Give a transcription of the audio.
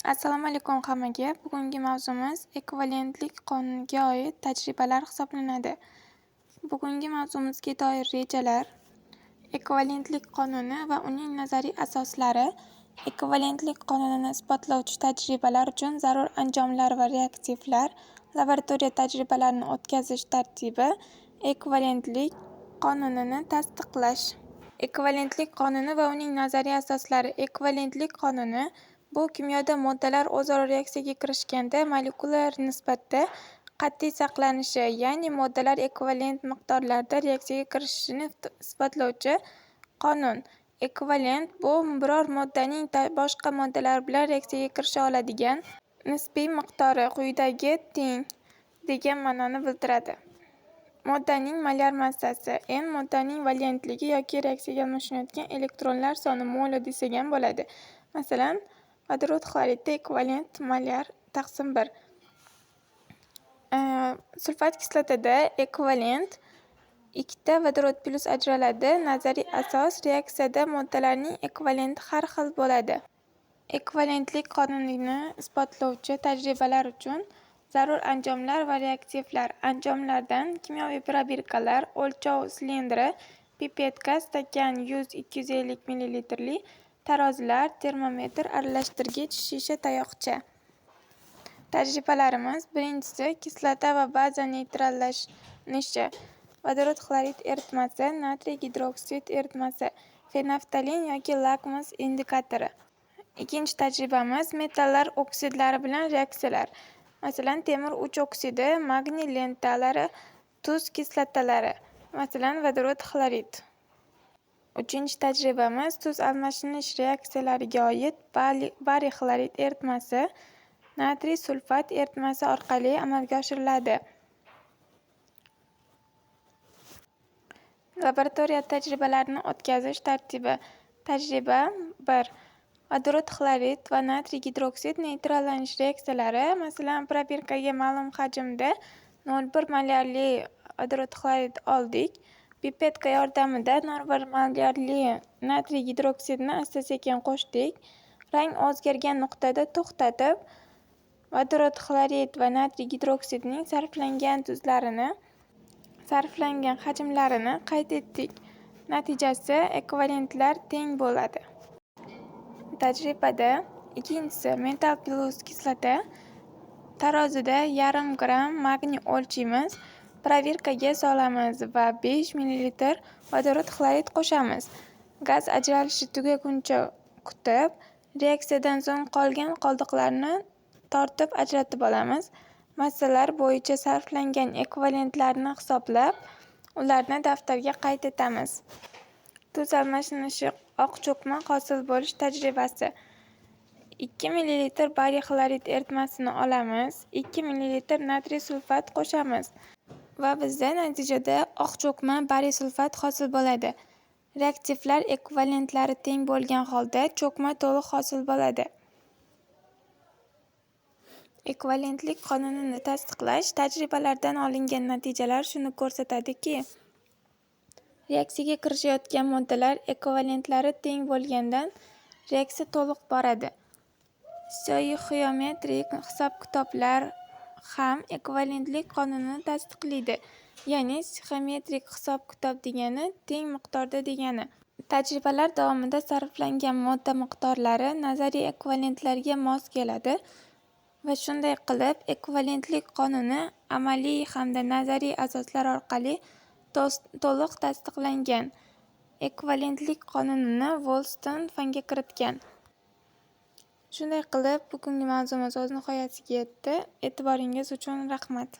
Assalomu alaykum hammaga. Bugungi mavzumiz ekvivalentlik qonuniga oid tajribalar hisoblanadi. Bugungi mavzumizga doir rejalar, ekvivalentlik qonuni va uning nazariy asoslari, ekvivalentlik qonunini isbotlovchi tajribalar uchun zarur anjomlar va reaktivlar, laboratoriya tajribalarini o'tkazish tartibi, ekvivalentlik qonunini tasdiqlash. Ekvivalentlik qonuni va uning nazariy asoslari. Ekvivalentlik qonuni bu kimyoda moddalar o'zaro reaksiyaga kirishganda molekulyar nisbatda qat'iy saqlanishi, ya'ni moddalar ekvivalent miqdorlarda reaksiyaga kirishishini isbotlovchi qonun. Ekvivalent bu biror moddaning boshqa moddalar bilan reaksiyaga kirisha oladigan nisbiy miqdori quyidagi teng degan ma'noni bildiradi. Moddaning molyar massasi n moddaning valentligi yoki reaksiyaga almashinayotgan elektronlar soni moli desak ham bo'ladi. Masalan, vodorod xloridda ekvivalent molyar taqsim 1. Sulfat kislotada ekvivalent 2 vodorod plus ajraladi. Nazariy asos reaksiyada moddalarning ekvivalenti har xil bo'ladi. Ekvivalentlik qonunini isbotlovchi tajribalar uchun zarur anjomlar va reaktivlar. Anjomlardan kimyoviy probirkalar, o'lchov silindri, pipetka, stakan 100-250 ml, tarozilar, termometr, aralashtirgich, shisha tayoqcha. Tajribalarimiz: birinchisi, kislota va baza neytrallanishi. Vodorod xlorid eritmasi, natriy gidroksid eritmasi, fenaftalin yoki lakmus indikatori. Ikkinchi tajribamiz: metallar oksidlari bilan reaksiyalar. Masalan, temir uch oksidi, magniy lentalari, tuz kislotalari. Masalan, vodorod xlorid. Uchinchi tajribamiz: tuz almashinish reaksiyalariga oid bariy xlorid eritmasi natriy sulfat eritmasi orqali amalga oshiriladi. Laboratoriya tajribalarini o'tkazish tartibi. Tajriba 1. Vodorod xlorid va natriy gidroksid neytrallanish reaksiyalari. Masalan, probirkaga ma'lum hajmda 0,1 molyarli vodorod xlorid oldik. Pipetka yordamida 0,1 molyarli natriy gidroksidni asta-sekin qo'shdik. Rang o'zgargan nuqtada to'xtatib, vodorod xlorid va natriy gidroksidning sarflangan hajmlarini qayd etdik. Natijasi ekvivalentlar teng bo'ladi. Tajribada ikkinchisi, metal plus kislota. Tarozida 0,5 gram magniy o'lchaymiz, probirkaga solamiz va 5 ml vodorod xlorid qo'shamiz. Gaz ajralishi tugaguncha kutib, reaksiyadan so'ng qolgan qoldiqlarni tortib ajratib olamiz. Massalar bo'yicha sarflangan ekvivalentlarni hisoblab, ularni daftarga qayd etamiz. Tuz almashinishi oq cho'kma hosil bo'lish tajribasi. 2 ml bariy xlorid eritmasini olamiz, 2 ml natriy sulfat qo'shamiz va bizda natijada oq cho'kma bariy sulfat hosil bo'ladi. Reaktivlar ekvivalentlari teng bo'lgan holda cho'kma to'liq hosil bo'ladi. Ekvivalentlik qonunini tasdiqlash. Tajribalardan olingan natijalar shuni ko'rsatadiki, reaksiyaga kirishayotgan moddalar ekvivalentlari teng bo'lgandan reaksiya to'liq boradi. Stoixiometrik hisob-kitoblar ham ekvivalentlik qonunini tasdiqlaydi. Ya'ni stoixiometrik hisob-kitob degani teng miqdorda degani. Tajribalar davomida sarflangan modda miqdorlari nazariy ekvivalentlarga mos keladi va shunday qilib ekvivalentlik qonuni amaliy hamda nazariy asoslar orqali to'liq tasdiqlangan. Ekvivalentlik qonunini Wolston fanga kiritgan. Shunday qilib, bugungi mavzumiz o'z nihoyasiga yetdi. E'tiboringiz uchun rahmat.